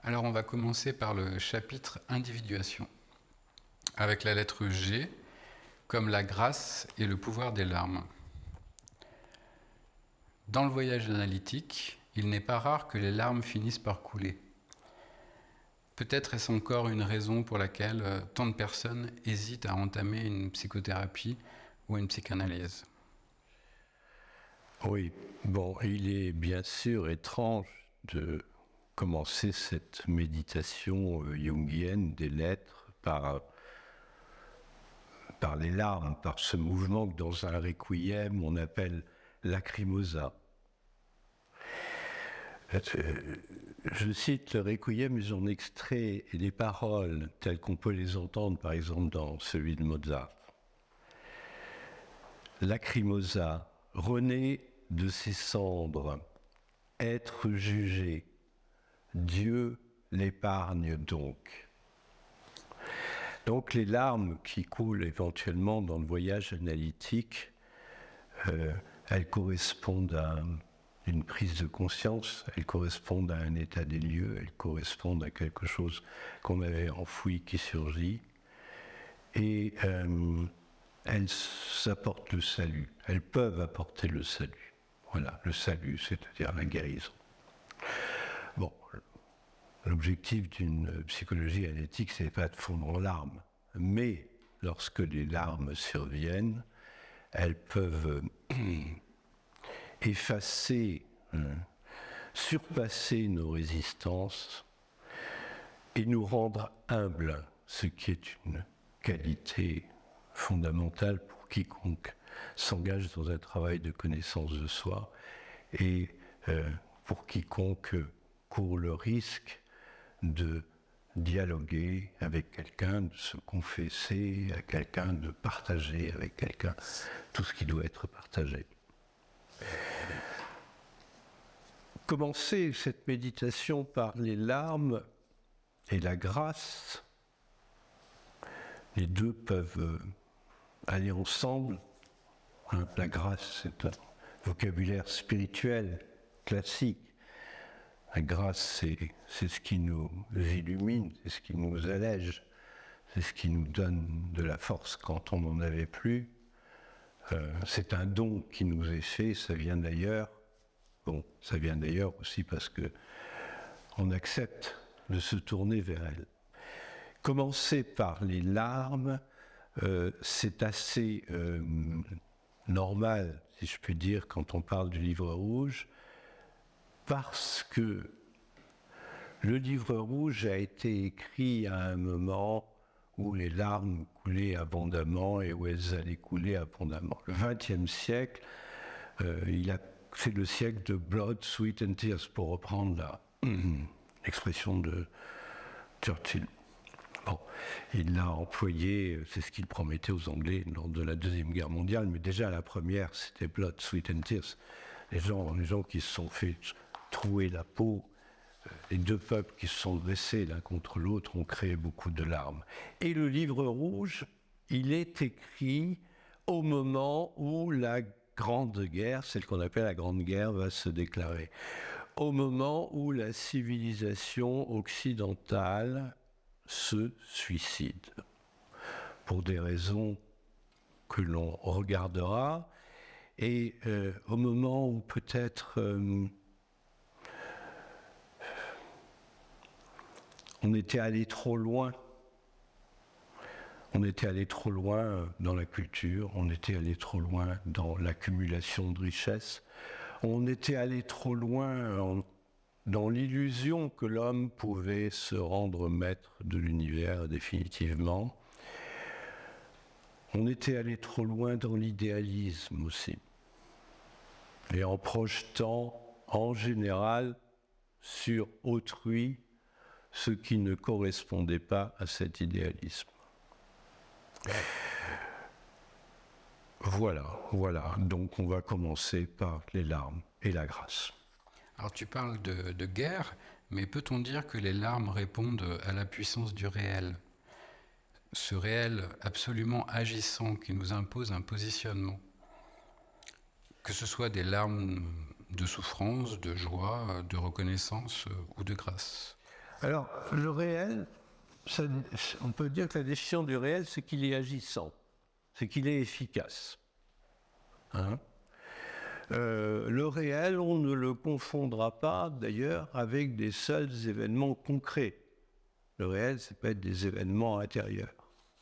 Alors on va commencer par le chapitre individuation, avec la lettre G, comme la grâce et le pouvoir des larmes. Dans le voyage analytique, il n'est pas rare que les larmes finissent par couler. Peut-être est-ce encore une raison pour laquelle tant de personnes hésitent à entamer une psychothérapie ou une psychanalyse. Oui, bon, il est bien sûr étrange de commencer cette méditation jungienne des lettres par les larmes, par ce mouvement que dans un requiem on appelle lacrimosa. Je cite le requiem, j'en extrait les paroles telles qu'on peut les entendre par exemple dans celui de Mozart. Lacrimosa, renaît de ses cendres, être jugé, Dieu l'épargne donc. Donc les larmes qui coulent éventuellement dans le voyage analytique, elles correspondent à une prise de conscience, elles correspondent à un état des lieux, elles correspondent à quelque chose qu'on avait enfoui qui surgit. Et elles apportent le salut, elles peuvent apporter le salut. Voilà, le salut, c'est-à-dire la guérison. Bon, l'objectif d'une psychologie analytique, c'est pas de fondre en larmes, mais lorsque les larmes surviennent, elles peuvent effacer, surpasser nos résistances et nous rendre humbles, ce qui est une qualité fondamentale pour quiconque s'engage dans un travail de connaissance de soi et pour quiconque court le risque de dialoguer avec quelqu'un, de se confesser à quelqu'un, de partager avec quelqu'un tout ce qui doit être partagé. Commencer cette méditation par les larmes et la grâce, les deux peuvent aller ensemble. La grâce, c'est un vocabulaire spirituel classique. La grâce, c'est ce qui nous illumine, c'est ce qui nous allège, c'est ce qui nous donne de la force quand on n'en avait plus. C'est un don qui nous est fait, ça vient d'ailleurs. Bon, ça vient d'ailleurs aussi parce que on accepte de se tourner vers elle. Commencer par les larmes, c'est assez normal, si je puis dire, quand on parle du livre rouge, parce que le livre rouge a été écrit à un moment où les larmes coulaient abondamment et où elles allaient couler abondamment. Le XXe siècle, c'est le siècle de blood, sweat and tears, pour reprendre l'expression de Churchill. Bon, il l'a employé, c'est ce qu'il promettait aux Anglais lors de la Deuxième Guerre mondiale, mais déjà la première, c'était blood, sweat and tears. Les gens qui se sont fait trouer la peau, les deux peuples qui se sont dressés l'un contre l'autre ont créé beaucoup de larmes. Et le livre rouge, il est écrit au moment où la Grande Guerre, celle qu'on appelle la Grande Guerre, va se déclarer. Au moment où la civilisation occidentale se suicide. Pour des raisons que l'on regardera, et au moment où peut-être on était allé trop loin. On était allé trop loin dans la culture, on était allé trop loin dans l'accumulation de richesses, on était allé trop loin dans l'illusion que l'homme pouvait se rendre maître de l'univers définitivement. On était allé trop loin dans l'idéalisme aussi. Et en projetant en général sur autrui ce qui ne correspondait pas à cet idéalisme. Voilà. Donc on va commencer par les larmes et la grâce. Alors tu parles de guerre, mais peut-on dire que les larmes répondent à la puissance du réel ? Ce réel absolument agissant qui nous impose un positionnement. Que ce soit des larmes de souffrance, de joie, de reconnaissance ou de grâce. Alors, le réel, on peut dire que la définition du réel, c'est qu'il est agissant, c'est qu'il est efficace. Hein? Le réel, on ne le confondra pas, d'ailleurs, avec des seuls événements concrets. Le réel, ça peut être des événements intérieurs.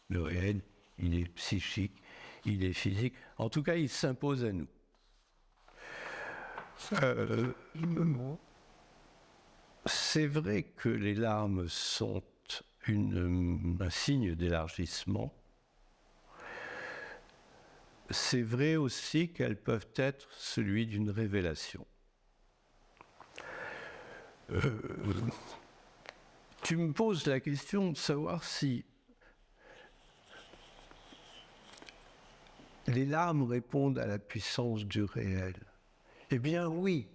Le réel, il est psychique, il est physique. En tout cas, il s'impose à nous. C'est vrai que les larmes sont un signe d'élargissement. C'est vrai aussi qu'elles peuvent être celui d'une révélation. Tu me poses la question de savoir si les larmes répondent à la puissance du réel. Eh bien oui,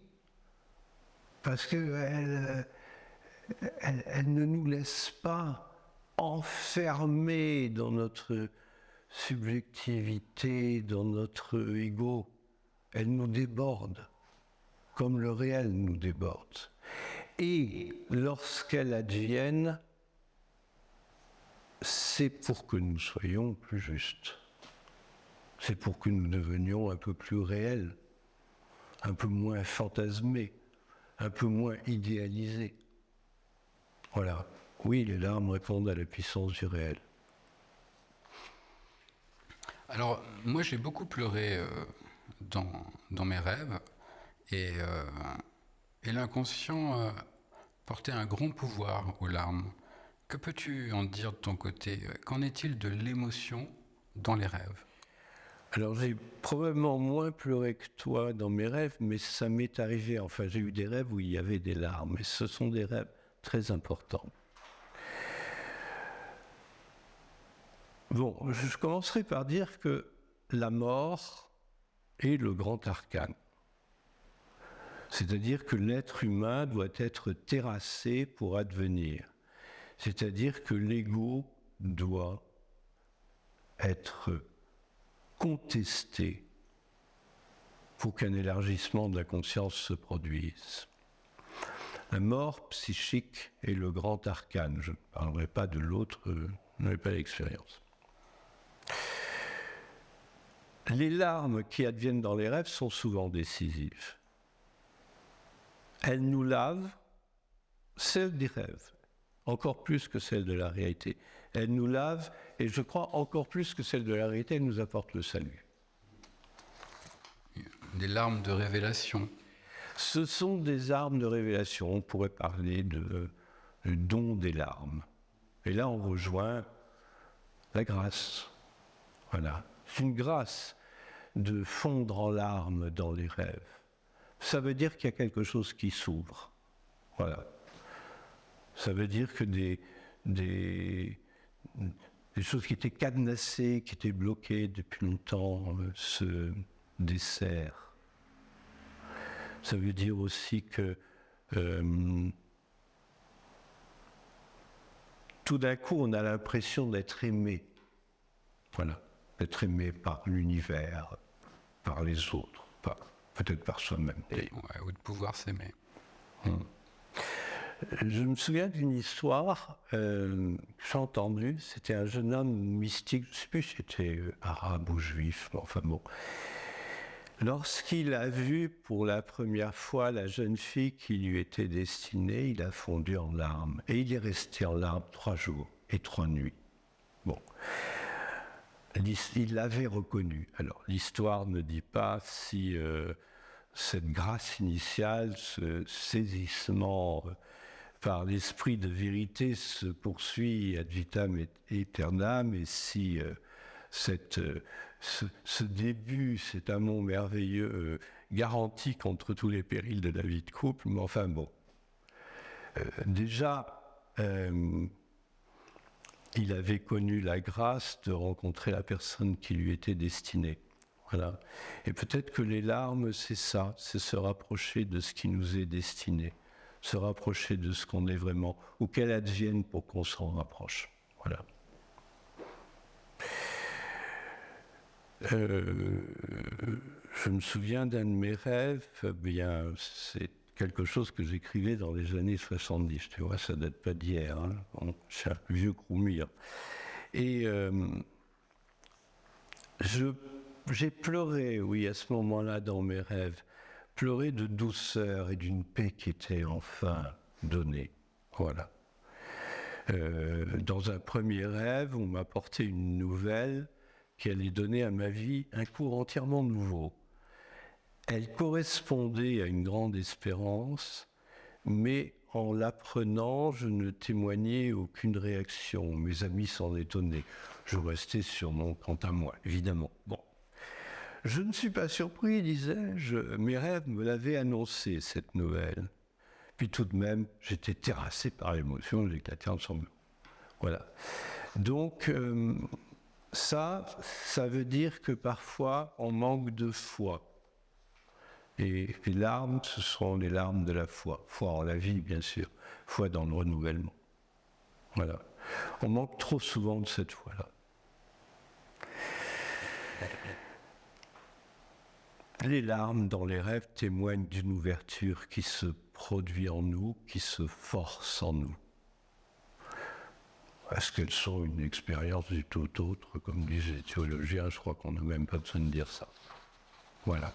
parce qu'elles ne nous laissent pas enfermés dans notre subjectivité, dans notre ego. Elles nous débordent, comme le réel nous déborde. Et lorsqu'elles adviennent, c'est pour que nous soyons plus justes. C'est pour que nous devenions un peu plus réels, un peu moins fantasmés, un peu moins idéalisés. Voilà. Oui, les larmes répondent à la puissance du réel. Alors, moi, j'ai beaucoup pleuré dans mes rêves, et l'inconscient portait un grand pouvoir aux larmes. Que peux-tu en dire de ton côté? Qu'en est-il de l'émotion dans les rêves? Alors, j'ai probablement moins pleuré que toi dans mes rêves, mais ça m'est arrivé. Enfin, j'ai eu des rêves où il y avait des larmes, et ce sont des rêves très importants. Bon, je commencerai par dire que la mort est le grand arcane. C'est-à-dire que l'être humain doit être terrassé pour advenir. C'est-à-dire que l'ego doit être contesté pour qu'un élargissement de la conscience se produise. La mort psychique est le grand arcane. Je ne parlerai pas de l'autre, je n'avais pas l'expérience. Les larmes qui adviennent dans les rêves sont souvent décisives. Elles nous lavent, celles des rêves, encore plus que celles de la réalité. Elles nous lavent, et je crois encore plus que celles de la réalité, elles nous apportent le salut. Des larmes de révélation. Ce sont des armes de révélation. On pourrait parler de don des larmes. Et là, on rejoint la grâce. Voilà. C'est une grâce de fondre en larmes dans les rêves. Ça veut dire qu'il y a quelque chose qui s'ouvre. Voilà. Ça veut dire que des choses qui étaient cadenassées, qui étaient bloquées depuis longtemps, se desserrent. Ça veut dire aussi que tout d'un coup, on a l'impression d'être aimé. Voilà. D'être aimé par l'univers, par les autres, peut-être par soi-même. Ouais, ou de pouvoir s'aimer. Je me souviens d'une histoire que j'ai entendue. C'était un jeune homme mystique, je ne sais plus si c'était arabe ou juif, enfin bon. Lorsqu'il a vu pour la première fois la jeune fille qui lui était destinée, il a fondu en larmes. Et il est resté en larmes 3 jours et 3 nuits. Bon. Il l'avait reconnu. Alors, l'histoire ne dit pas si cette grâce initiale, ce saisissement par l'esprit de vérité se poursuit ad vitam aeternam, et si ce début, cet amour merveilleux garantit contre tous les périls de la vie de couple, mais enfin bon. Déjà, il avait connu la grâce de rencontrer la personne qui lui était destinée. Voilà. Et peut-être que les larmes, c'est ça, c'est se rapprocher de ce qui nous est destiné, se rapprocher de ce qu'on est vraiment, ou qu'elle advienne pour qu'on s'en rapproche. Voilà. Je me souviens d'un de mes rêves, bien, c'est quelque chose que j'écrivais dans les années 70. Tu vois, ça date pas d'hier. Hein. Bon, c'est un vieux croumire. Et j'ai pleuré, oui, à ce moment-là, dans mes rêves. Pleuré de douceur et d'une paix qui était enfin donnée. Voilà. Dans un premier rêve, on m'apportait une nouvelle qui allait donner à ma vie un cours entièrement nouveau. Elle correspondait à une grande espérance, mais en l'apprenant, je ne témoignais aucune réaction. Mes amis s'en étonnaient. Je restais sur mon quant à moi, évidemment. Bon. Je ne suis pas surpris, disais-je. Mes rêves me l'avaient annoncé, cette nouvelle. Puis tout de même, j'étais terrassé par l'émotion, j'éclatais en sanglots. Voilà. Donc, ça veut dire que parfois, on manque de foi. Et les larmes, ce sont les larmes de la foi. Foi en la vie, bien sûr. Foi dans le renouvellement. Voilà. On manque trop souvent de cette foi-là. Les larmes dans les rêves témoignent d'une ouverture qui se produit en nous, qui se force en nous. Est-ce qu'elles sont une expérience du tout autre, comme disent les théologiens? Je crois qu'on n'a même pas besoin de dire ça. Voilà.